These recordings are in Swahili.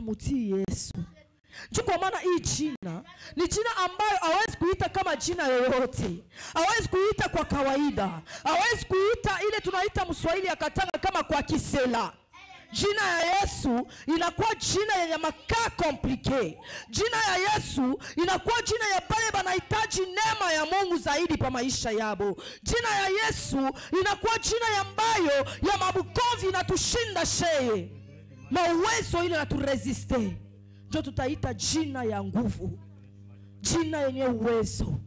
amutii Yesu. Kwa maana hii jina ni jina ambayo hawezi kuita kama jina yoyote. Hawezi kuita kwa kawaida. Hawezi kuita ile tunaita Mswahili ya Katanga kama kwa kisela. Jina ya Yesu inakuwa jina yenye makaa komplike. Jina ya Yesu inakuwa jina ya pale banahitaji neema ya Mungu zaidi pa maisha yabo. Jina ya Yesu inakuwa jina ya ambayo ya mabukovi inatushinda sheye. Mauwezo ile naturesiste. Ndio tutaita jina ya nguvu. Jina yenye uwezo.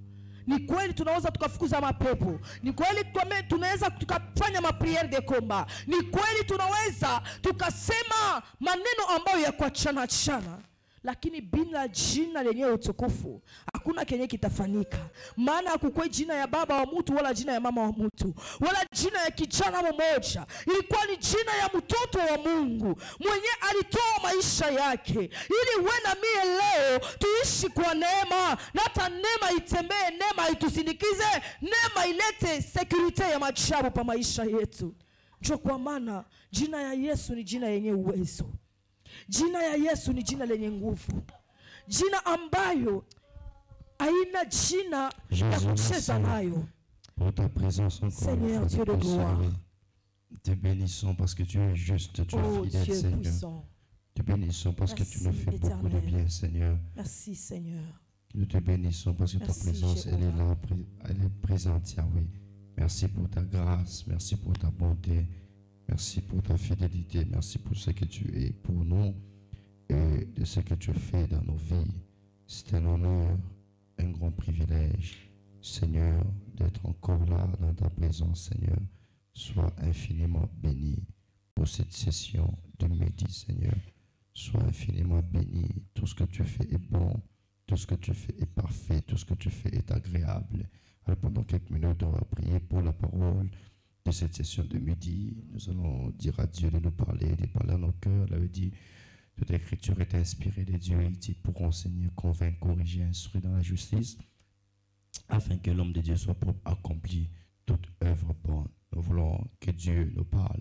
Ni kweli tunaweza tukafukuza mapepo. Ni kweli tunaweza tukafanya mapriere de combat. Ni kweli tunaweza tukasema maneno ambayo ya kuachana chana. Lakini bila jina lenye utukufu hakuna kenye kitafanyika. Maana hakukuwa jina ya baba wa mtu wala jina ya mama wa mtu wala jina ya kijana mmoja. Ilikuwa ni jina ya mtoto wa Mungu mwenye alitoa maisha yake ili wewe na mimi leo tuishi kwa neema, na hata neema itembee, neema itusindikize, neema ilete security ya machabu pa maisha yetu. Ndio kwa maana jina ya Yesu ni jina yenye uwezo. Jina ya Yesu ni jina lenye nguvu. Jina ambayo haina jina ya kucheza nayo. Pour ta présence encore, Seigneur Dieu de gloire. Te bénissons parce que tu es juste, tu es fidèle, Dieu Seigneur. puissant. Te bénissons parce que tu nous fais beaucoup de bien, Seigneur. Merci, Seigneur. Nous te bénissons parce que ta présence, elle est là, elle est présente, Yahweh. Merci pour ta grâce, merci pour ta bonté. Merci pour ta fidélité, merci pour ce que tu es pour nous et de ce que tu fais dans nos vies. C'est un honneur, un grand privilège, Seigneur, d'être encore là dans ta présence, Seigneur. Sois infiniment béni pour cette session de midi, Seigneur. Sois infiniment béni. Tout ce que tu fais est bon, tout ce que tu fais est parfait, tout ce que tu fais est agréable. Alors pendant quelques minutes, on va prier pour la parole de cette session de midi. Nous allons dire à Dieu de nous parler, de parler à nos cœurs. Il avait dit, toute l'écriture est inspirée de Dieu, il pour enseigner, convaincre, corriger, instruire dans la justice, afin que l'homme de Dieu soit propre, accompli toute œuvre bonne. Nous voulons que Dieu nous parle,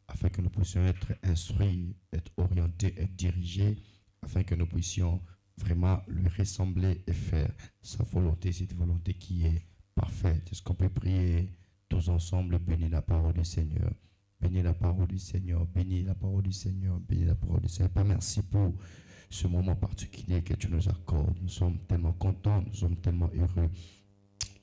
afin que nous puissions être instruits, être orientés, être dirigés, afin que nous puissions vraiment lui ressembler et faire sa volonté, cette volonté qui est parfaite. Est-ce qu'on peut prier tous ensemble? Bénis la parole du Seigneur. Bénis la parole du Seigneur. Bénis la parole du Seigneur. Bénis la parole du Seigneur. Père, merci pour ce moment particulier que tu nous accordes. Nous sommes tellement contents, nous sommes tellement heureux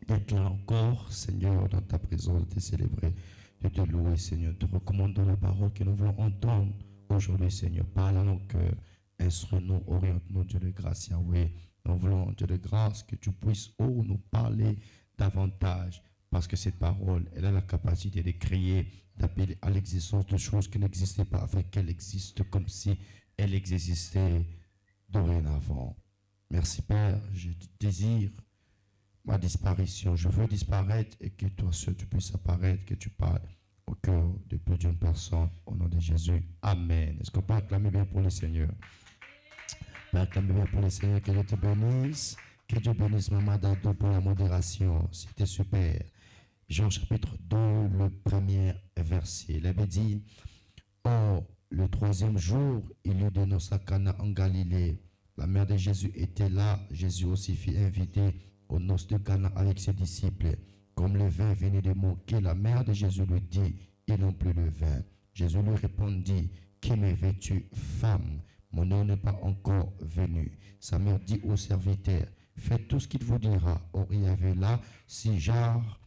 d'être là encore, Seigneur, dans ta présence, de te célébrer, de te louer, Seigneur. Te recommandons la parole que nous voulons entendre aujourd'hui, Seigneur. Parle à nos cœurs, instruis-nous, oriente-nous, Dieu de grâce, Yahweh. Nous voulons, Dieu de grâce, que tu puisses nous parler davantage, parce que cette parole, elle a la capacité de créer, d'appeler à l'existence de choses qui n'existaient pas, afin qu'elle existe comme si elle existait dorénavant. Merci, Père. Je désire ma disparition. Je veux disparaître et que toi seul tu puisses apparaître, que tu parles au cœur de plus d'une personne. Au nom de Jésus. Amen. Est-ce qu'on peut acclamer bien pour le Seigneur? On peut acclamer bien pour le Seigneur. Que Dieu te bénisse. Que Dieu bénisse Maman Dado pour la modération. C'était super. Jean chapitre 2, le premier verset. Il avait dit, or, le troisième jour, il y eut de noces à Cana en Galilée. La mère de Jésus était là. Jésus aussi fut invité aux noces de Cana avec ses disciples. Comme le vin venait de manquer, la mère de Jésus lui dit, ils n'ont plus de vin. Jésus lui répondit, qui me veux-tu, femme? Mon heure n'est pas encore venue. Sa mère dit au serviteur, faites tout ce qu'il vous dira. Or, il y avait là 6 jarres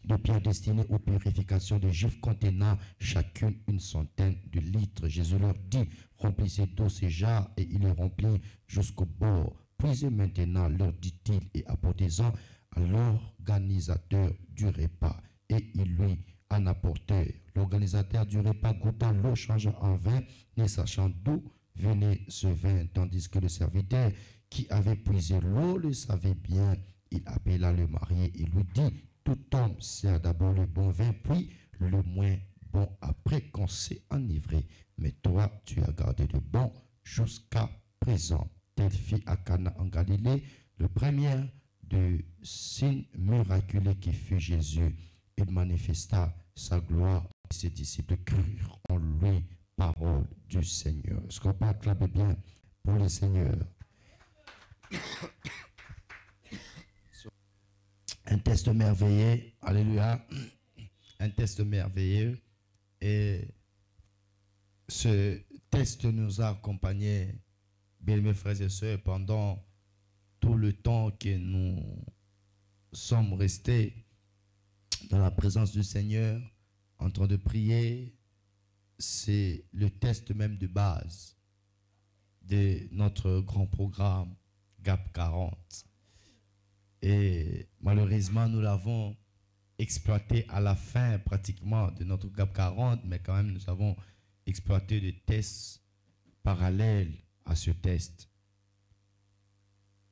de pierre destinée aux purifications des Juifs contenant chacune 100 de litres. Jésus leur dit, remplissez d'eau ces jarres, et il les remplit jusqu'au bord. Puisez maintenant, leur dit-il, et apportez-en à l'organisateur du repas. Et il lui en apportait. L'organisateur du repas goûta l'eau, changea en vin, ne sachant d'où venait ce vin, tandis que le serviteur qui avait puisé l'eau le savait bien. Il appela le marié et lui dit, tout homme sert d'abord le bon vin, puis le moins bon après qu'on s'est enivré. Mais toi, tu as gardé le bon jusqu'à présent. Telle fit à Cana en Galilée le premier de signes miraculeux qui fut Jésus. Il manifesta sa gloire et ses disciples crurent en lui parole du Seigneur. Est-ce qu'on peut acclamer bien pour le Seigneur? Un test merveilleux, alléluia, un test merveilleux. Et ce test nous a accompagnés, bien mes frères et sœurs, pendant tout le temps que nous sommes restés dans la présence du Seigneur, en train de prier. C'est le test même de base de notre grand programme GAP 40. Et malheureusement, nous l'avons exploité à la fin pratiquement de notre GAP 40, mais quand même, nous avons exploité des tests parallèles à ce test.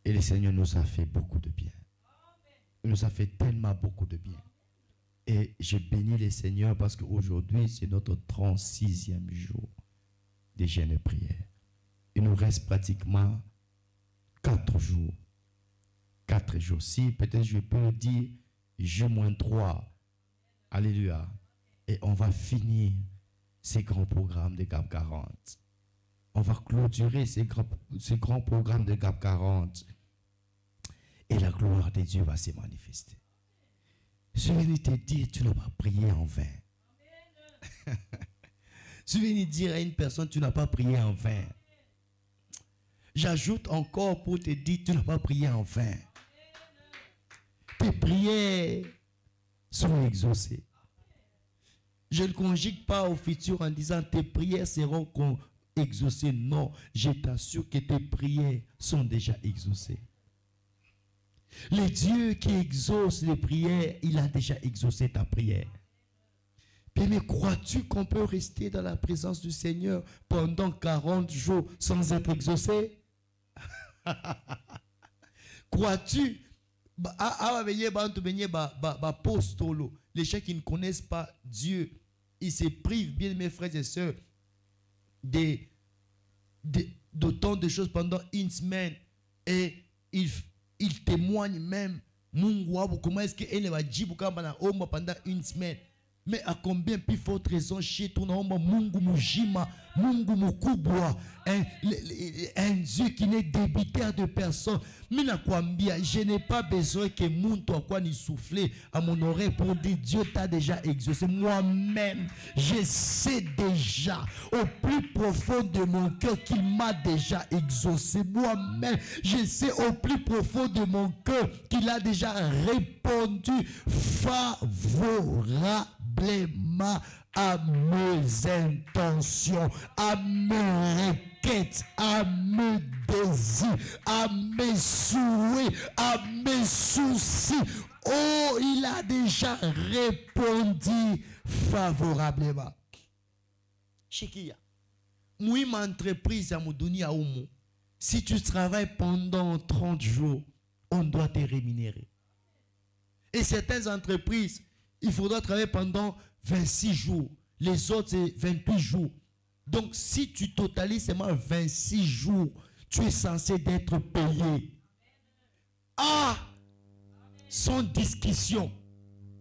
Et le Seigneur nous a fait beaucoup de bien. Il nous a fait tellement beaucoup de bien. Et je bénis le Seigneur parce qu'aujourd'hui, c'est notre 36e jour de jeûne et prière. Il nous reste pratiquement 4 jours. 4 jours. Si peut-être je peux le dire, J-3. Alléluia. Et on va finir ces grands programmes de GAP 40. On va clôturer ces grands programmes de GAP 40. Et la gloire de Dieu va se manifester. Je viens de te dire, tu n'as pas prié en vain. Je viens de dire à une personne, tu n'as pas prié en vain. J'ajoute encore pour te dire, tu n'as pas prié en vain. Tes prières sont exaucées. Je ne conjugue pas au futur en disant, tes prières seront exaucées. Non, je t'assure que tes prières sont déjà exaucées. Le Dieu qui exauce les prières, il a déjà exaucé ta prière. Mais crois-tu qu'on peut rester dans la présence du Seigneur pendant 40 jours sans être exaucé? Crois-tu? Les gens qui ne connaissent pas Dieu, ils se privent, bien mes frères et sœurs, d'autant de choses pendant une semaine et il témoigne même comment est-ce qu'il va dire pendant une semaine. Mais à combien plus forte raison chez toi Mungu Mujima, Mungu Mukubwa, un Dieu qui n'est débiteur de personne. Je n'ai pas besoin que mon toi quoi ni souffler à mon oreille pour dire Dieu t'a déjà exaucé. Moi-même, je sais déjà au plus profond de mon cœur qu'il m'a déjà exaucé. Moi-même, je sais au plus profond de mon cœur qu'il a déjà répondu favorablement à mes intentions, à mes requêtes, à mes désirs, à mes souhaits, à mes soucis. Oh, il a déjà répondu favorablement. Chikia, moi, ma entreprise à Moudouni à Oumo, si tu travailles pendant 30 jours, on doit te rémunérer. Et certaines entreprises, il faudra travailler pendant 26 jours. Les autres, c'est 28 jours. Donc, si tu totalises seulement 26 jours, tu es censé être payé. Ah! Sans discussion.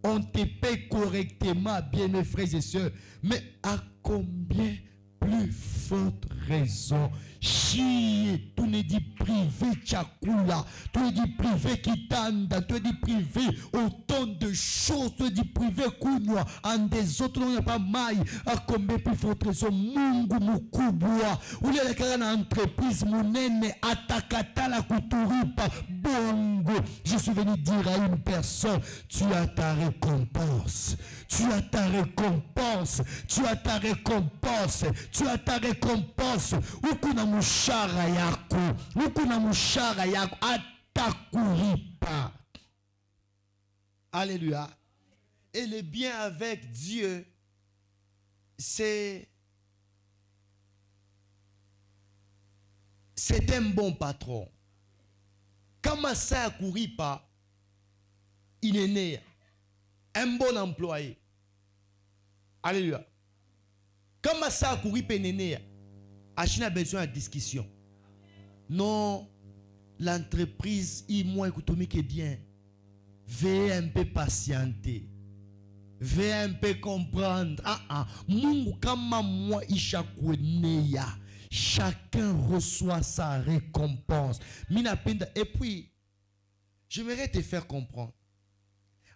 On te paye correctement, bien mes frères et sœurs. Mais à combien plus forte raison? Chier, tout ne dit privé tchakula, tout ne dit privé kitanda, tout ne dit privé autant de choses, tout ne dit privé kunwa, en des autres on n'y a pas maille. À combien plus forte raison? Mungu mukubwa, ou les gars dans entreprise munene atakata la kuturipa bongo. Je suis venu dire à une personne, tu as ta récompense, tu as ta récompense, tu as ta récompense, tu as ta récompense. Ukuna mushara yako, ukuna mushara yako atakuripa. Alléluia. Et le bien avec Dieu, c'est un bon patron. Comme ça kuripa, il est né un bon employé. Alléluia. Comme ça kuripa il est né. Achille a besoin de discussion. Non, l'entreprise, il moins économique est bien. Veuillez un peu patienter. vais un peu comprendre. Mungu kama moi ishakueneya. Chacun reçoit sa récompense. Et puis, j'aimerais te faire comprendre.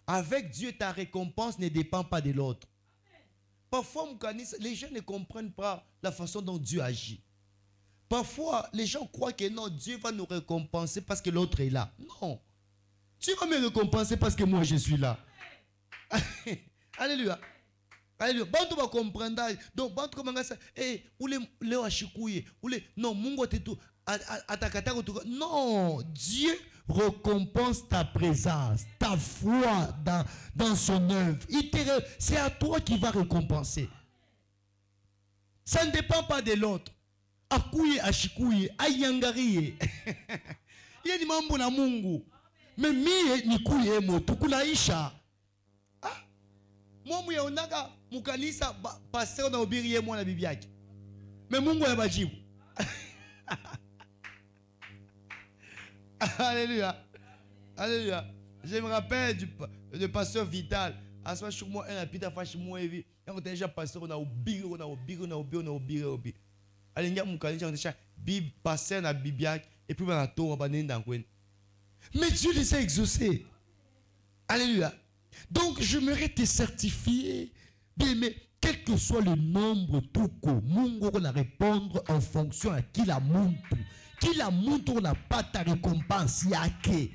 Avec Dieu, ta récompense ne dépend pas de l'autre. Parfois, les gens ne comprennent pas la façon dont Dieu agit. Parfois, les gens croient que non, Dieu va nous récompenser parce que l'autre est là. Non. Dieu va me récompenser parce que moi, je suis là. Alléluia. Alléluia. Bantu va comprendre. Donc, bantu comment ça? Eh, ou les achikouye, ou les non, mungo te tout. Non, Dieu récompense ta présence, ta foi dans son œuvre. C'est à toi qui va récompenser. Ça ne dépend pas de l'autre. Akouye, ashikouye, ayangariye. Il y a des mambo na mungu. Mais mie ni kuye mo tukulaisha. Moi mouya onaka mukanisa pasteur na obiriye mo na bibi yake. Mais mungu ya bajibu. Alléluia. Alléluia. Je me rappelle du pasteur Vital. À ce moment, un apita fashi moi evi. On était déjà pasteur na obiri, on a obiri. Alinga mukanisa on déjà bib pasteur na bibi yake et puis on a tout on va nenda kwen. Mais Dieu les a exaucés. Alléluia. Donc, j'aimerais te certifier, bien, mais quel que soit le nombre, tout Mungu on a répondre en fonction à qui la montre. Qui la montre, on n'a pas ta récompense. Yake.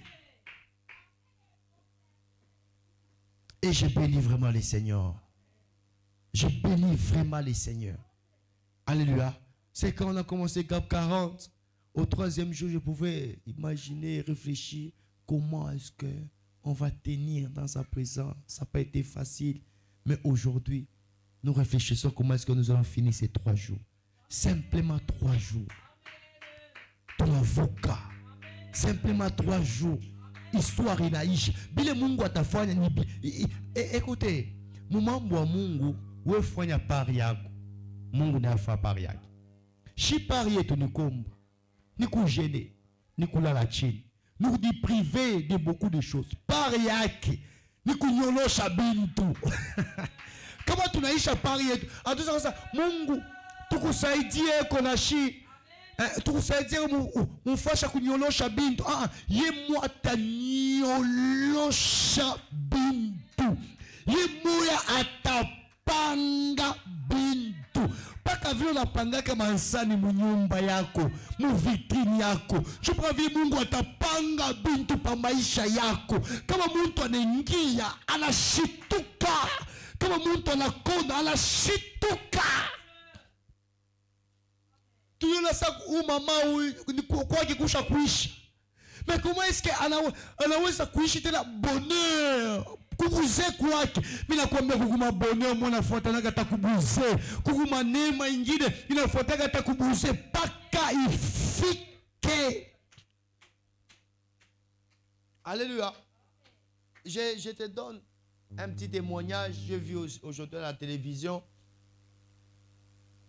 Et je bénis vraiment les Seigneurs. Je bénis vraiment les Seigneurs. Alléluia. C'est quand on a commencé Cap 40. Au 3e jour, je pouvais imaginer, réfléchir comment est-ce qu'on va tenir dans sa présence. Ça n'a pas été facile. Mais aujourd'hui, nous réfléchissons comment est-ce que nous allons finir ces 3 jours. Simplement 3 jours. Ton avocat. Simplement 3 jours. Histoire inaisha. Bile Mungu atafanya ni écoutez, mumambo wa Mungu wefanya pari yako. Mungu na afa pari yako. Shi pari yetu ni komba. Ni kujene, ni kulala chini, ni kudipriver de beaucoup de choses. Pari yake, ni kunyolosha bintu. Kama tunaisha pari yetu, atuza kasa Mungu tukusaidie konashi, tukusaidie mufasha kunyolosha bintu. Ye mwata nyolosha bintu. Ye moya atapanga bintu. Paka vile unapangaka mansani munyumba yako, muvitrini yako. Chupravi Mungu atapanga bintu pa maisha yako. Kama muntu anaingia, anashituka. Kama muntu anakonda, anashituka. Tuyona sa umama kwa kikusha kuishi. Mais comment est-ce que anaweza kuishi tena bonheur? Kubuze kwake. Mimi nakwambia kukuma bonheur mwana fuatana takubuze. Kukuma neema ingine inafuataka takubuze paka ifike. Alléluia. Je te donne un petit témoignage. J'ai vu aujourd'hui à la télévision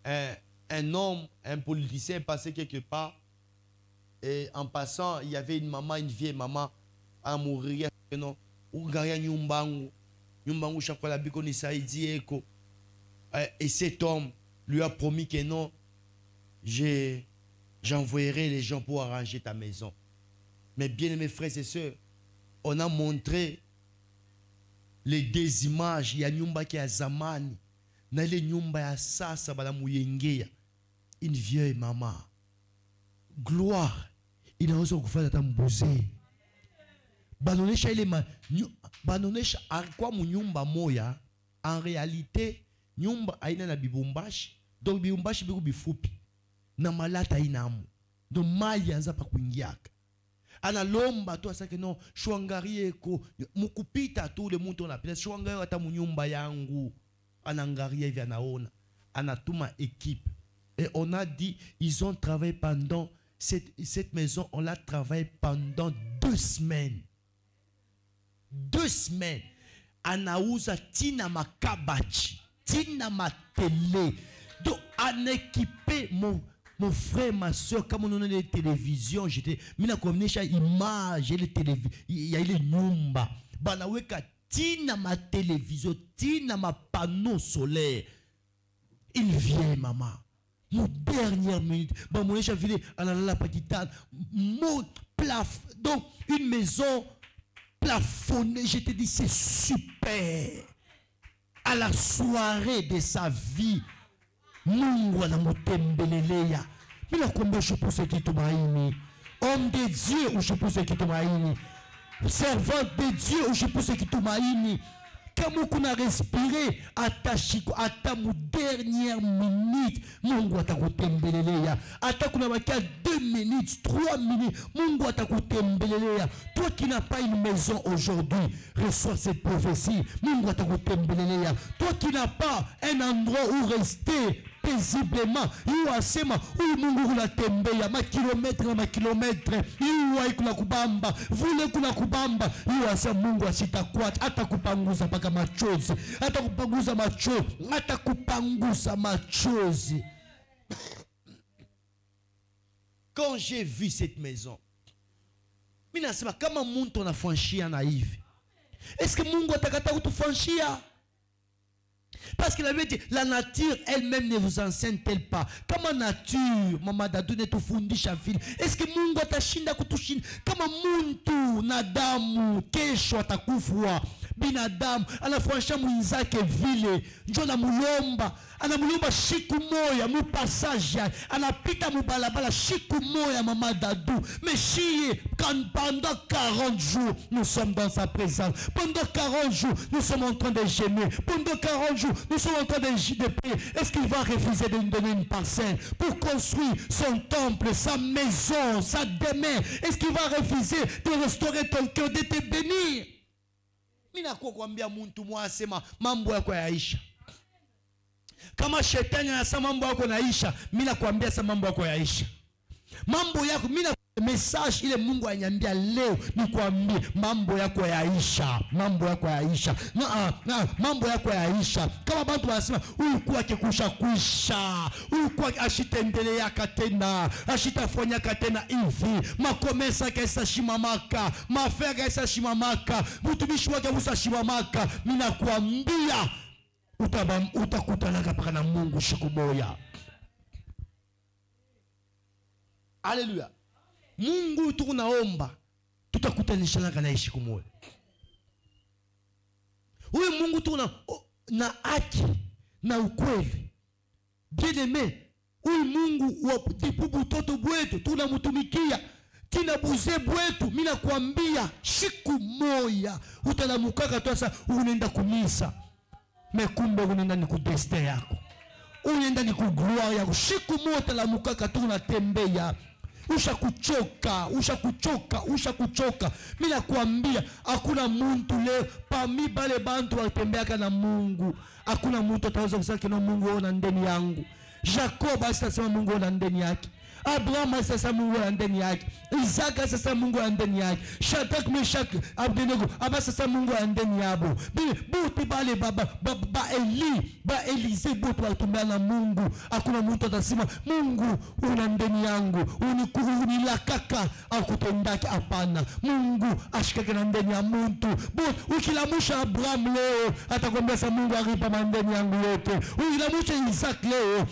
un homme, un politicien passer quelque part. Et en passant, il y avait une maman, une vieille maman à mourir. Non. Et cet homme lui a promis que non, j'envoyerai les gens pour arranger ta maison. Mais bien aimés frères et sœurs, on a montré les 2 images. Il y a nyumba qui a zamani, na ile nyumba ya sasa bala muyengea, une vieille maman. Gloire, inaweza kufanya hata mbuzi. Banonesha ile banonesha kwa munyumba moya. En réalité, nyumba aina na bibumbashi. Donc bibumbashi biku bifupi. Na malata inamu. Donc mali anza pa kuingiaka. Analomba tu asake no shwangarie ko mukupita tu le muntu na pila shwangarie hata munyumba yangu. Anangaria hivi anaona. Anatuma équipe. Et on a dit ils ont travaillé pendant cette maison, on l'a travaillé pendant 2 semaines. 2 semaines. Anauza tina makabachi, tina matele. Donc, en équipé, mon frère, ma soeur, comme on a les télévisions, j'étais, mina comme necha image, il y a les nyumba. Banaweka tina ma télévision, tina ma panneau solaire. Il vient, maman. Mon dernière minute, bon, mon échafaudé, la patitane, mon plaf, donc une maison plafonnée, je te dis, c'est super. À la soirée de sa vie, Mungu anamutembelelea. Mais la combien je pousse qui tumaini. Homme de Dieu ou je pousse qui tumaini. Servante de Dieu ou je pousse qui tumaini. Comme on a respiré, à mon dernière minute, Mungu atakutembelelea. Ata kuna makia 2 minutes, 3 minutes, Mungu atakutembelelea. Toi qui n'as pas une maison aujourd'hui, reçois cette prophétie. Mungu atakutembelelea. Toi qui n'as pas un endroit où rester paisiblement, il asema Mungu unatembea makilomètre na makilomètre, il kuna kubamba, vule kuna kubamba, il asema Mungu asitakuacha, atakupanguza paka machozi, atakupanguza machozi, atakupanguza machozi. Quand j'ai vu cette maison, mina sema kama muntu anafanshia na hivi, est-ce que Mungu atakata kutufanshia? Parce que la nature elle-même ne vous enseigne-t-elle pas? Kama nature, mama dadu ne tufundisha vile. Est-ce que Mungu atashinda kutushinda? Kama muntu na damu kesho atakufwa. Binadamu anafuanisha mwenzake vile, njo anamulomba shiku moya mu passage, anapita mu balabala shiku moya mama dadu. Mais chier, pendant 40 jours nous sommes dans sa présence. Pendant 40 jours nous sommes en train de gémir. Pendant 40 jours nous sommes en train de prier. Est-ce qu'il va refuser de nous donner une parcelle pour construire son temple, sa maison, sa demeure? Est-ce qu'il va refuser de restaurer ton cœur, de te bénir? Mina kukwambia muntu mwasema mambo yako yaisha. Kama shetani anasema mambo yako yaisha, mina kuambia sasa mambo yako yaisha. Mambo yako, mina message ile Mungu anyambia leo ni kuambia mambo yako yaisha. Mambo yako yaisha. Mambo yako yaisha. Kama bantu wanasema ulikuwa kekusha kuisha, ulikuwa ashitendelea katena, ashitafanya katena hivi, makomesa kaisa shimamaka, mafea kaisa shimamaka, mtumishi wake musa shimamaka, mina kuambia utakutana kapaka na Mungu siku moja. Haleluya. Mungu tunaomba tutakutanisha na siku moja. Huyu Mungu tuna na haki na ukweli. Bien-aimé, huyu Mungu wa tipubu toto bwetu tunamtumikia, tina buze bwetu, mina kuambia siku moja utalamukaka tu sasa unaenda kumisa. Mekumbe unaenda ni kudeste yako. Unaenda ni kugloire yako. Siku moja utalamukaka tu unatembea. Ushakuchoka. Mina kuambia hakuna muntu leo pami bale bantu watembeaka na Mungu. Hakuna muntu ataweza kusema kina Mungu ona ndani yangu. Jacob asema Mungu ona ndani yake. Abraham asema Mungu ona ndani yake. Isaac asema Mungu ona ndani yake. Shadrach, Meshach, Abednego asema Mungu ona ndani yabo. Buti bale ba Elise buti watumia na Mungu. Hakuna muntu atasema Mungu una ndani yangu, unilakaka akutendaki. Hapana, Mungu ashikake na ndani ya muntu. Ukilamusha Abraham leo atakwambia sa Mungu aripa mandeni yangu yote. Ukilamusha Isaac leo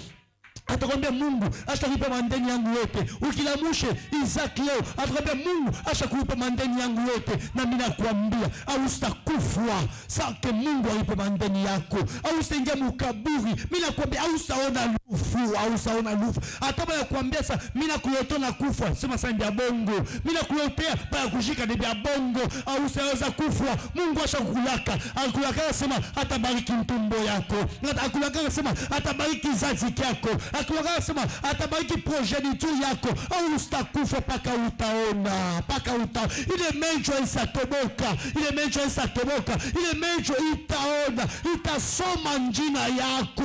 atakwambia Mungu ashakuripa mandeni yangu yote. Ukilamushe Isaac leo atakwambia Mungu ashakuripa mandeni yangu yote. Na mimi nakwambia hautakufwa sake Mungu alipe mandeni yako. Hausengia mukaburi, mimi nakwambia hausaona lufu. Ataba nakwambia sasa mimi nakuletea na kufa, sema sasa ndia bongo. Mimi nakuletea para kushika ndia bongo, hausaweza kufwa. Mungu ashakulaka. Akulaka sema atabariki mtumbo yako. Akulaka sema atabariki zazi yako. Akulaka sema atabariki progeniture yako. Au ustakufa paka utaona. Ile menjo isatoboka. Ile menjo itaona. Itasoma njina yako.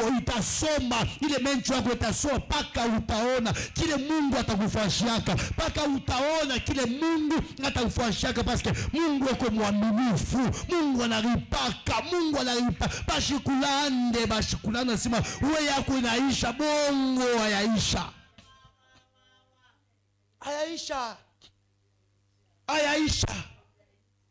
Ile menjo yako itasoma paka utaona. Kile Mungu atakufashiaka. Paka utaona kile Mungu atakufashiaka. Paske Mungu wako mwaminifu. Mungu anaripaka. Bashikulanda sema uwe yako inaisha. Bongo ayaisha.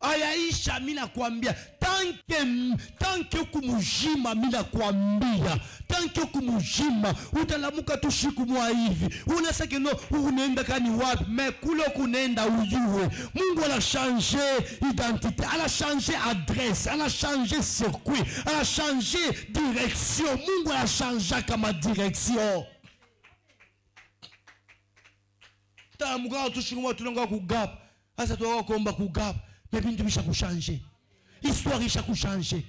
ayaisha. Mina kuambia tanke kumujima, mina kuambia tanke kumujima utalamuka tu siku mwa hivi unasaki no unaenda kani wapi me kule kunenda ujue Mungu ala changer identité, ala changer adresse, ala changer circuit, ala changer direction. Mungu ala changer kama direction. Ta mugao tu siku mwa tunanga kugapa asa tuwa kuomba kugapa mais bintu bisha kuchanger, histoire isha kuchanger,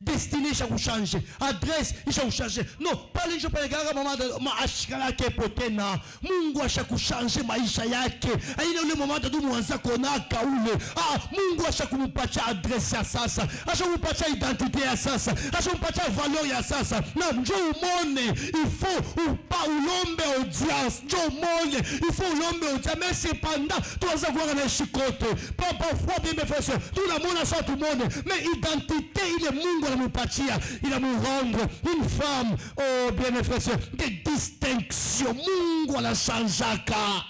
destinée isha kuchanger, adresse isha kuchanger. Non, pale njo pale gaga mama ashikala ke potena. Mungu asha kuchanger maisha yake. Aina ule mama tu mwanza konaka ule. Mungu asha kumupacha adresse ya sasa. Asha kumupacha identité ya sasa. Asha kumupacha valeur ya sasa. Na njo umone, il faut ulombe audience. Njo umone, il faut ulombe audience. Mais cependant, tu as quoi na shikote. Parfois bien mes frères, tout le monde a ça tout le monde. Mais identité il est Mungu anamupatia, il a mu rendre une femme, oh bien mes frères, de distinction. Mungu anachanjaka.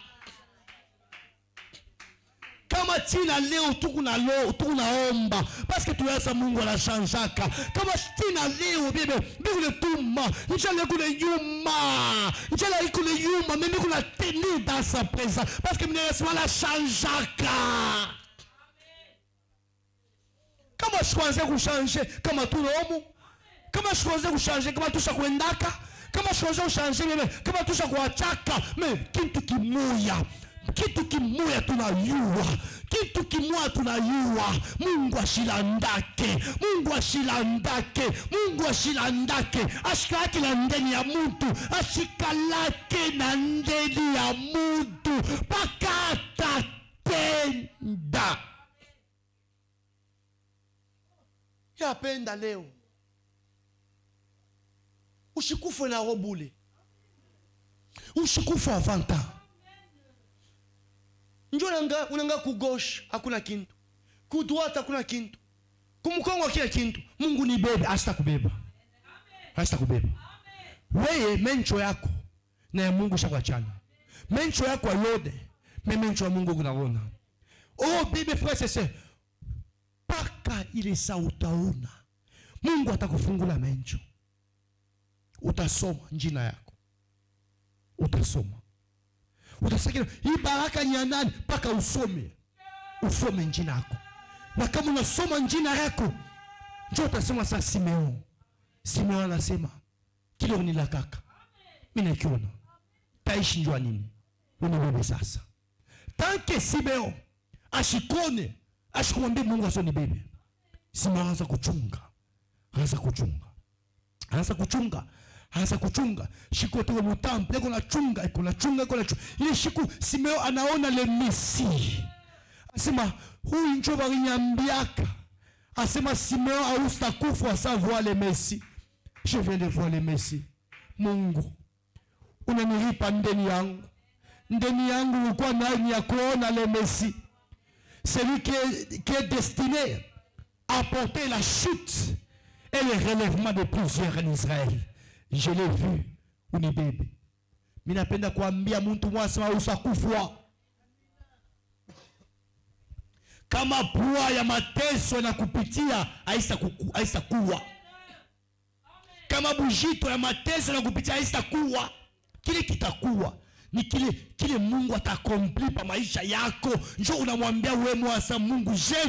Kama tina leo tukunaomba parce que tuweza Mungu anachanjaka. Kama tina leo bebe bikule tuma njale kule yuma njale kule yuma mais bikule tenir dans sa présence parce que mnasema la chanjaka. Kama shikwanze kushanje kama tunomu, kama shikwanze kushanje kama tusha kuendaka, kama shikwanze kushanje meme kama tusha kuachaka. Me kitu kimoya tunayua, kitu kimoya tunayua. Mungu ashilandake, Mungu ashilandake, Mungu ashilandake. Ashikalake na ndeni ya mtu, ashikalake na ndeni ya mtu paka atatenda. Yapenda leo ushikufu na robule, ushikufu avanta njolanga unanga ku gauche hakuna kintu, ku droite hakuna kintu, kumkongo kila kintu. Mungu ni bebe, hasta kubeba, hasta kubeba. Wewe mencho yako na ya Mungu shakwachana, mencho yako yode mencho ya Mungu kunaona. Oh bebe frère c'est ça. Paka ile saa utaona Mungu atakufungula mencho. Utasoma njina yako, utasoma, utasakira hii baraka ni nani paka usome njina yako. Na kama unasoma njina yako njoo utasema sasa Simeon anasema kile unila kaka mimi nakiona taishi njua nini unibebe sasa. Tanke Simeon ashikone ashikumwambia Mungu asoni bebe, Simeon anaanza kuchunga shiko tu mutampo iko na chunga. Ile shiku Simeon anaona le Messi, asema huyu njo barinyambiaka, asema Simeon austakufa sa voir le Messi. Je viens de voir le Messi. Mungu unanilipa ndeni yangu kwa nani ya kuona le Messi. Celui qui est destiné à porter la chute et le relèvement de plusieurs en Israël. Je l'ai vu, unibebe. Minapenda kuambia mtu mwasa usakufwa. Kama pua ya mateso na kupitia haisa kuwa. Kama bujito ya mateso na kupitia haisa kuwa. Kile kitakuwa ni kile Mungu atakompli pa maisha yako. Njoo unamwambia wewe mwasa Mungu, j'ai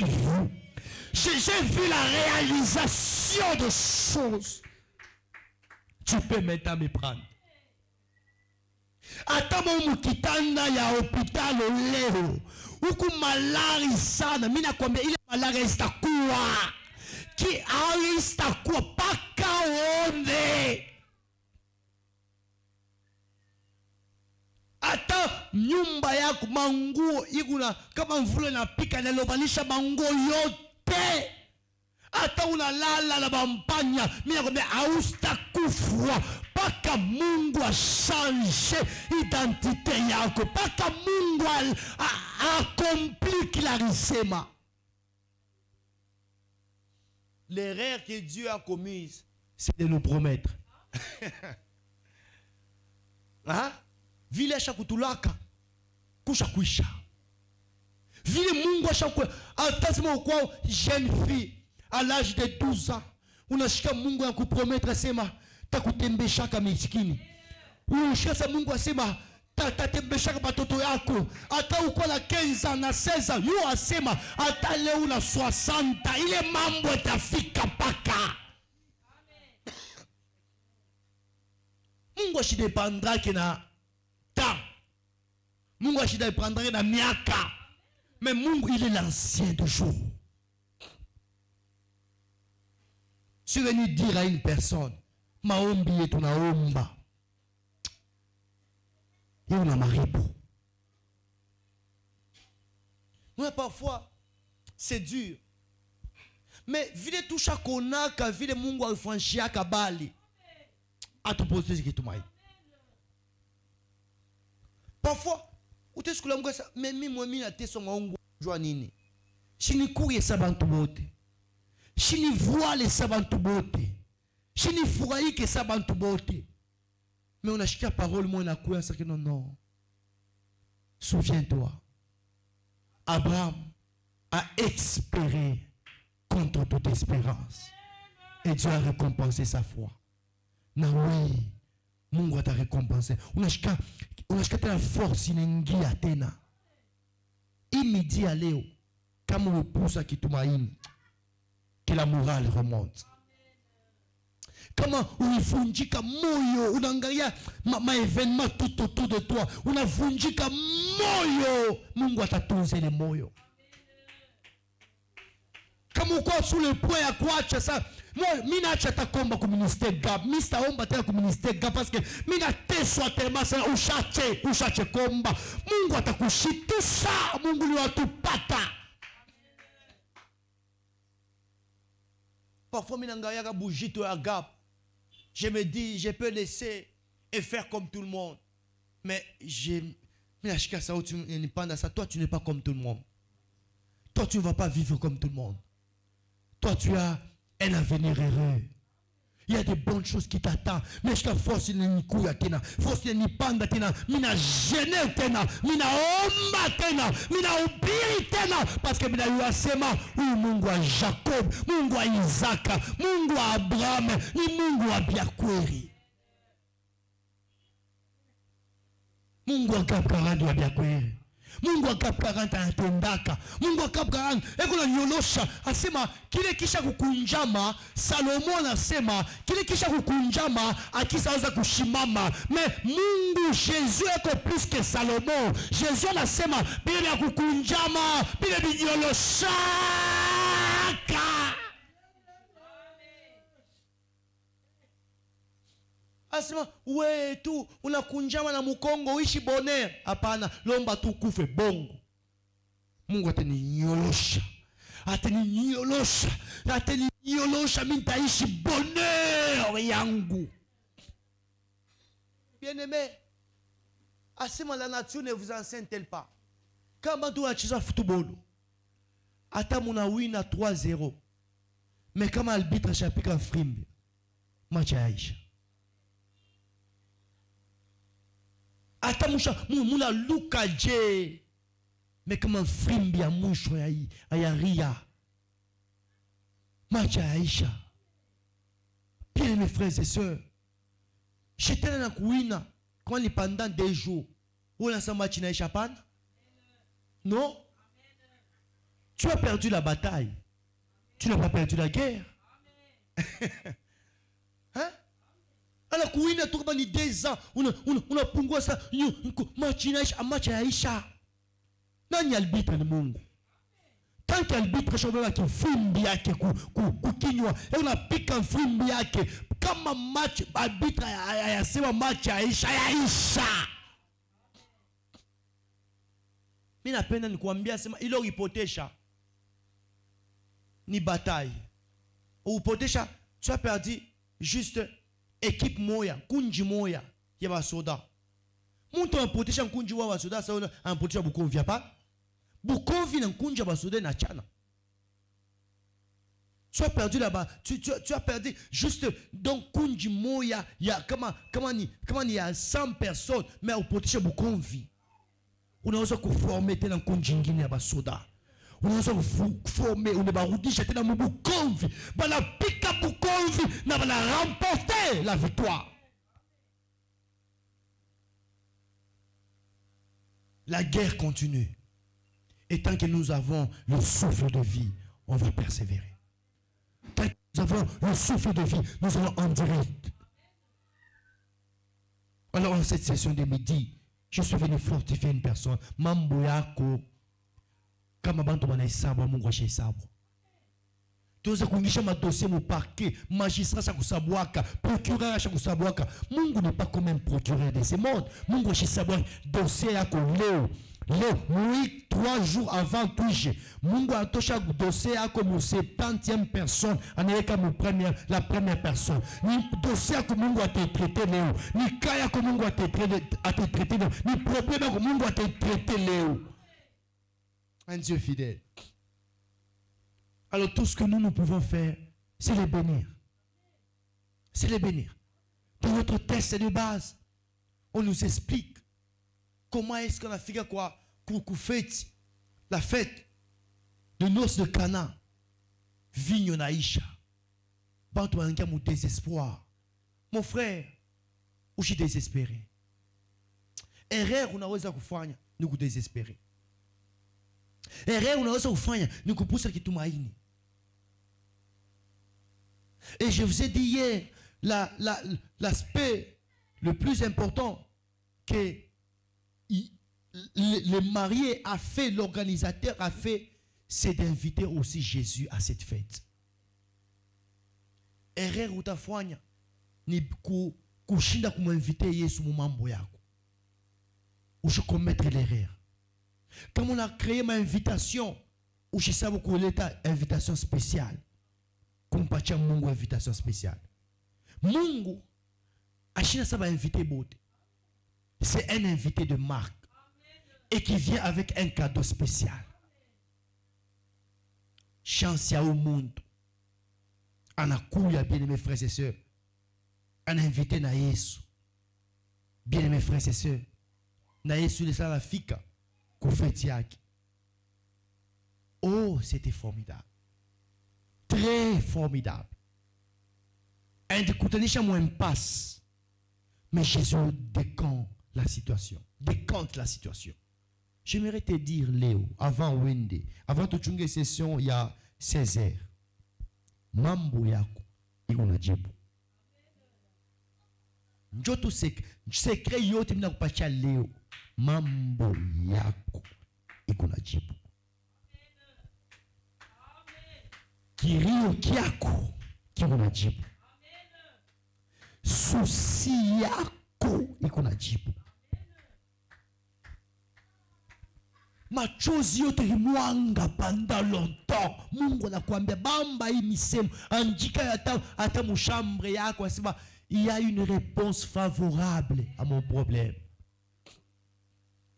vu la réalisation de choses. Tu peux maintenant me prendre. Atama umukitanda ya hospitali leo huku malari sana, mimi nakwambia ile malari itakuwa itakuwa paka uone. Ata nyumba yako manguo ikuna kama mvula inapika na lobanisha manguo yote. Ata unalala na bampanya, mimi nakwambia haustakufwa paka Mungu achange identité yako, paka Mungu accomplit qu'il a risema. L'erreur que Dieu a commise, c'est de nous promettre. Hein? Vile shakutulaka kusha kuisha. Vile Mungu ashakwe atasema kwao jeune fille à l'âge de 12 ans. Unashika Mungu anakupromettre asema takutembesha kama miskini. Unashika Mungu asema tatembesha batoto yako. Hata uko na 15 na 16 yu asema hata leo na 60 ile mambo itafika paka. Mungu ashidependra na temps. Mungu ashidependra na miaka. Mais Mungu il est l'ancien de jour. Si venu dire à une personne, maombi yetu naomba, et on a marié. Oui, parfois, c'est dur. Mais vile toucha konaka, vile Mungu alifranchia kabali, à te poser ce qui est maï. Parfois, ou te skula Mungu sa, mais moi mina te songa ungu jua nini. Shini kuye sabantu bote. Shini voile sabantu bote. Shini furaike sabantu bote. Mais on a chiqué la parole, moi on a coué, ça que non, non. Souviens-toi. Abraham a espéré contre toute espérance. Et Dieu a récompensé sa foi. Na oui, Mungu t'a récompensé. On a chiqué la force inengia tena. Imidi à Léo. Comme on pousse à Kitumaïn. Que la morale remonte. Comment unavunjika moyo, unaangalia événement tout autour de toi, unavunjika moyo, Mungu atatunza ile moyo. Kama uko sous le point ya kuacha ça, moi mina acha takomba ku ministère gab, mista omba tena ku ministère gab parce que mina teswa tellement ça ushache komba. Mungu atakushitusha, Mungu ni watupata. Parfois mina ngaya ka bougie to ya gab. Je me dis, je peux laisser et faire comme tout le monde. Mais toi, tu n'es pas comme tout le monde. Toi, tu ne vas pas vivre comme tout le monde. Toi, tu as un avenir heureux. Il y a des bonnes choses qui t'attendent. Mais je force ni kuya tena, force ni panda tena, mina gêner tena, mina omba tena, mina ubiri tena, parce que mina yuasema, oui Mungu wa Jacob, Mungu wa Isaka, Mungu wa Abraham, ni Mungu wa Biakweri. Mungu wa Cap 40 wa Biakweri. Mungu wa Cap 40 anatendaka. Mungu wa Cap 40 eko na nyolosha. Asema kile kisha kukunjama, Salomo anasema kile kisha kukunjama akisaweza kushimama. Mais Mungu Jésus eko plus que Salomo. Jésus anasema bila ya kukunjama, bila binyoloshaka. Asema we tu unakunjama na mukongo uishi bonheur. Hapana, lomba tu kufe bongo. Mungu ataninyolosha. Ataninyolosha. Ataninyolosha mimi nitaishi bonheur yangu. Bien-aimé, asema la nature ne vous enseigne-t-elle pas? Kama tu unacheza football, hata muna wina 3-0. Mais kama arbitre shapika frimbi, match yaisha. Ata muna luka je. Mais kama frimbi ya mwisho ya ria. Macha Aisha. Bien mes frères et sœurs. J'étais dans la couine quand pendant des jours. Où on a match na Aisha pan? Non. Tu as perdu la bataille. Tu n'as pas perdu la guerre. Hein? Alors kuina tu kama ni 2 ans unapungua sa match ya Aisha. Nani albitre ni Mungu? Tant que albitre shobeba kifumbi yake kukinywa, unapika fumbi yake kama match albitre ayasema match ya Aisha. Mimi napenda nikuambia sema ile ulipotesha ni bataille. Ulipotesha tu as perdu juste équipe moya, kunji moya ya basoda. Muntu anapotesha kunji wa basoda sawa anapotesha Bukovi hapa. Bukovi na kunji basoda na chana. Tu as perdu là-bas, tu as perdu juste donc kunji moya ya kama ni ya 100 personnes mais anapotesha Bukovi. unaweza kuforme tena nkonji ingine ya basoda. Unaweza kuforme unebarudisha tena mubukonvi. Banapika bukonvi na bana remporter la victoire. La guerre continue. Et tant que nous avons le souffle de vie, on va persévérer. Tant que nous avons le souffle de vie, nous allons en direct. Alors en cette session de midi, je suis venu fortifier une personne. Mambo yako kama bantu banahesabu Mungu ashahesabu. Tuweza kuingisha madossier mu parquet, magistrat shakusabwaka, procureur shakusabwaka. Mungu n'est pas comme un procureur de ce monde. Mungu ashahesabu dossier yako leo. Oui, 3 jours avant touche. Mungu atosha dossier yako mu 70e personne. Anaweka la première personne. Ni dossier yako Mungu atetraité leo. Ni cas yako Mungu atetraité leo. Ni problème yako Mungu atetraité leo. Un Dieu fidèle. Alors tout ce que nous pouvons faire, c'est les bénir. C'est les bénir. Dans notre texte de base, on nous explique comment est-ce qu'on a fait quoi la fête de noces de Cana. Vigne naisha. Bantu anga mon désespoir. Mon frère, où je suis désespéré. Erreur unaweza kufanya ni kudesespérer. Erreur unaweza kufanya ni kupusa kitumaini. Et je vous ai dit hier, l'aspect le plus important que le marié a fait, l'organisateur a fait, c'est d'inviter aussi Jésus à cette fête. Erreur utafanya ni kushinda kuminviter Yesu mu mambo yako. Ou je commettre l'erreur. Comme on a créé ma invitation, ou je sais beaucoup l'état invitation spéciale. Compatia Mungu invitation spéciale. Mungu achina ça va inviter bote. C'est un invité de marque et qui vient avec un cadeau spécial. Chance ya au monde. Anakuya bien aimés frères et sœurs. Un invité na Yesu. Bien aimés frères et sœurs. Na Yesu le salafika kufetiaki. Oh, c'était formidable. Très formidable. Un découtanisha moins passe. Mais Jésus décante la situation. Décante la situation. J'aimerais te dire, Léo, avant Wendy, avant toute une session, il y a 16 heures. Mambo yako, ikuna jibu. Njoto secret yote mina kupacha Léo. Mambo yako, ikuna jibu. Kirio kiako, ikuna jibu. Susi yako, ikuna jibu. Machozi yote imwanga pendant longtemps. Mungu anakuambia bamba hii misemo andika hata mushambre yako asema il y a une réponse favorable à mon problème.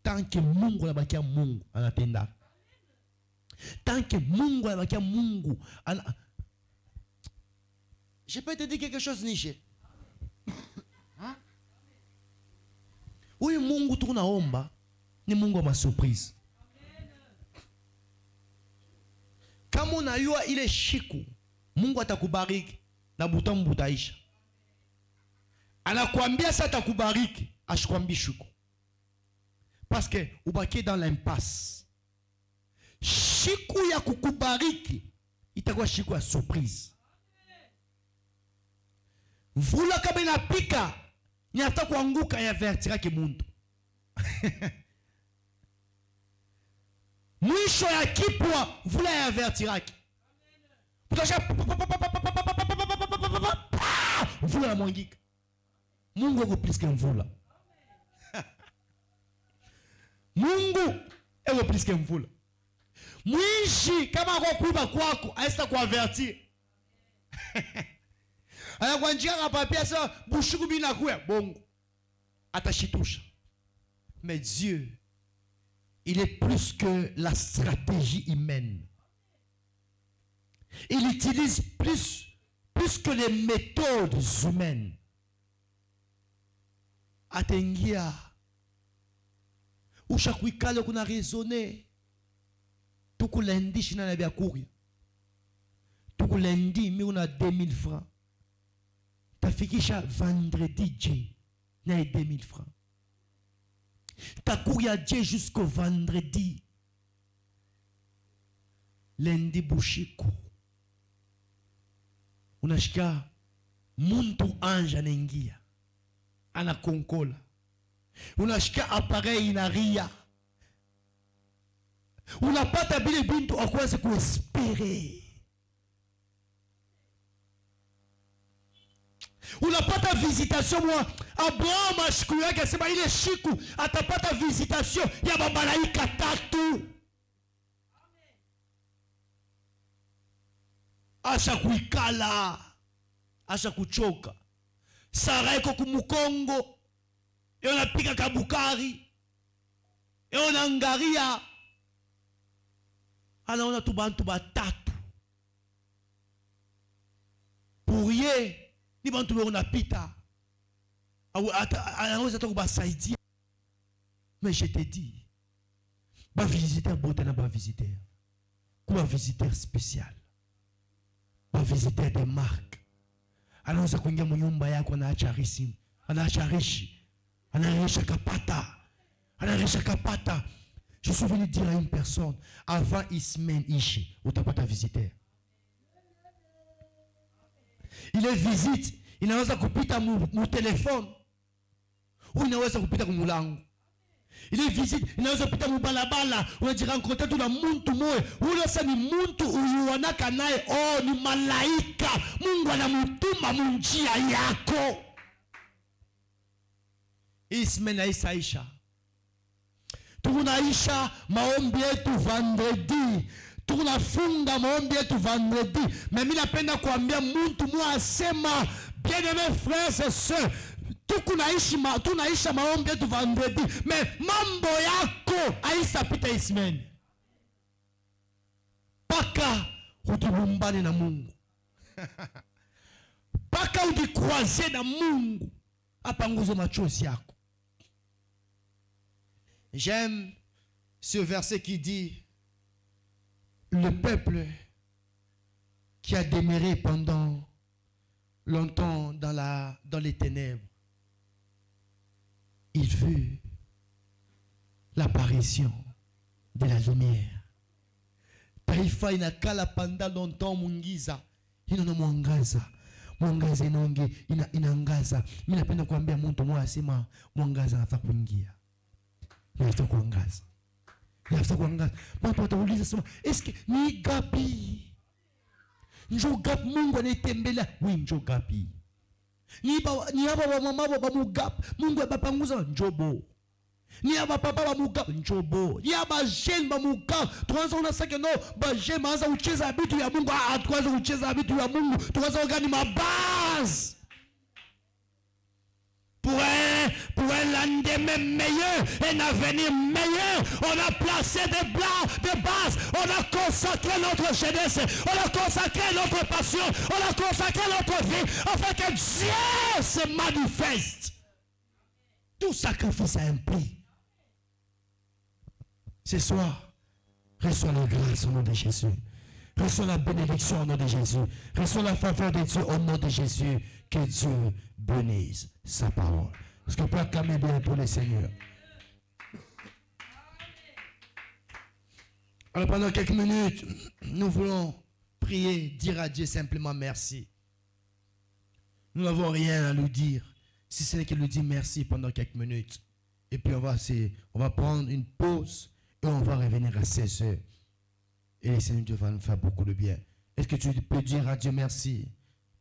Tant que Mungu anabakia Mungu anatenda. Tant que Mungu anabakia Mungu Je peux te dire quelque chose, Niche. Hein? Oui, Mungu tunaomba ni Mungu wa surprise. Kama unayua ile shiku, Mungu atakubariki na butamu butaisha. Anakuambia sasa atakubariki, ashikwambi shiku. Parce que ubaki dans l'impasse. Shiku ya kukubariki itakuwa shiku ya surprise. Vula kama inapika, ni hata kuanguka ya vertira kimuntu. Mwisho ya kipwa vula ya vertiraki. Vula ya mwangika. Mungu eko plus que mvula. Mungu eko plus que mvula. Mwishi kama kwa kuiba kwako aista kwa vertir. Aya kwa njia nga papia sa bushuku bina kuya bongo. Atashitusha. Mais Dieu, il est plus que la stratégie humaine. Il utilise plus que les méthodes humaines. Atengia. ushakuikala kuna raisonner tuku lundi shina na bia kuria tuku lundi mi una 2000 francs tafikisha vendredi je na 2000 francs takuria je jusqu'au vendredi lundi bushiko unashika muntu anja anaingia anakonkola unashika appareil inaria unapata bile bintu akwaze kuespere unapata visitation mwa Abraham ashiku yake sema ile shiku atapata visitation ya mabalaika 3 asha kuikala asha kuchoka Sara iko kumukongo yona pika kabukari yona ngaria anaona tu bantu batatu pourrier ni bantu bona pita anaweza tu kubasaidia mais je te dis ba visiteur bote na ba visiteur kuba visiteur spécial ba visiteur de marque anaweza kuingia mnyumba yako na acharisi anacharishi anaresha kapata. Je suis venu dire à une personne avant Ismaël ishi utapata visiteur. Il est visite, inaweza kupita mu téléphone ou inaweza kupita ku mulango. Il est visite, inaweza kupita mu balabala unajirencontrer tu na muntu moyo ule sasa ni muntu uliwanaka naye ni malaika Mungu anamtuma munjia yako. Ismaël na Isaisha tunaisha maombi yetu vendredi tunafunga maombi yetu vendredi mais mimi napenda kuambia mtu mwasema bien-aimés frères et sœurs tunaisha maombi yetu vendredi mais mambo yako haisapita Ismaël paka ukibumbane na Mungu paka ukikroise na Mungu apanguze machozi yako. J'aime ce verset qui dit le peuple qui a demeuré pendant longtemps dans les ténèbres, il veut l'apparition de la lumière. Taifa inakala pendant longtemps mungiza, inono mwangaza. Mwangaza inangaza. Mimi napenda kuambia mtu mmoja asema mwangaza anataka kuingia. Nafta kuangaza. Watu watauliza sema, eske ni gapi? Njo gapi Mungu anatembelea? Oui, njo gapi. Ni hapa wa mama wa mugap, Mungu abapanguza njobo. Ni hapa papa wa mugap njobo. Ni hapa jeune wa mugap. Tuanza unasaka no, ba jeune maanza kucheza vitu ya Mungu, tuanza kucheza vitu ya Mungu, tuanza organiser ma base. Pour un lendemain meilleur, un avenir meilleur, on a placé des bases, on a consacré notre jeunesse, on a consacré notre passion, on a consacré notre vie, afin que Dieu se manifeste. Tout sacrifice a un prix. Ce soir, reçois la grâce au nom de Jésus. Reçois la bénédiction au nom de Jésus. Reçois la faveur de Dieu au nom de Jésus. Que Dieu bénisse sa parole. Est-ce qu'on peut acclamer bien pour le Seigneur? Alors pendant quelques minutes, nous voulons prier, dire à Dieu simplement merci. Nous n'avons rien à lui dire, si ce n'est qu'il lui dit merci pendant quelques minutes. Et puis on va prendre une pause et on va revenir à 16 heures. Et le Seigneur Dieu va nous faire beaucoup de bien. Est-ce que tu peux dire à Dieu merci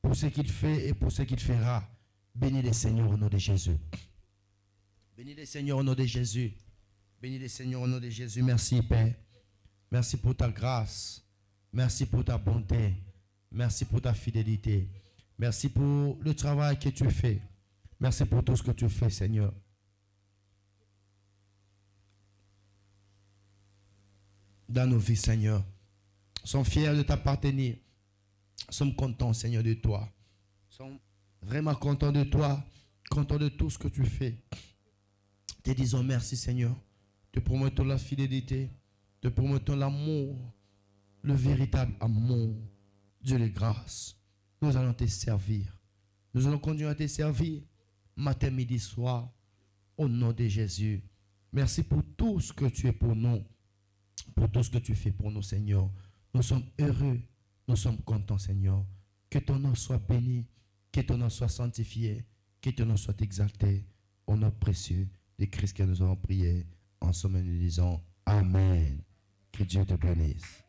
pour ce qu'il fait et pour ce qu'il fera? Bénis le Seigneur au nom de Jésus. Bénis le Seigneur au nom de Jésus. Bénis le Seigneur au nom de Jésus. Merci Père. Merci pour ta grâce. Merci pour ta bonté. Merci pour ta fidélité. Merci pour le travail que tu fais. Merci pour tout ce que tu fais, Seigneur. Dans nos vies, Seigneur. Nous sommes fiers de t'appartenir. Nous sommes contents, Seigneur, de toi. Nous sommes vraiment contents de toi, contents de tout ce que tu fais. Te disons merci, Seigneur, te promettons la fidélité, te promettons l'amour, le véritable amour. Dieu les grâces, nous allons te servir. Nous allons continuer à te servir matin, midi, soir, au nom de Jésus. Merci pour tout ce que tu es pour nous, pour tout ce que tu fais pour nous, Seigneur. Nous sommes heureux, nous sommes contents, Seigneur. Que ton nom soit béni, que ton nom soit sanctifié, que ton nom soit exalté. Au nom précieux de Christ que nous avons prié, en somme nous disons Amen. Que Dieu te bénisse.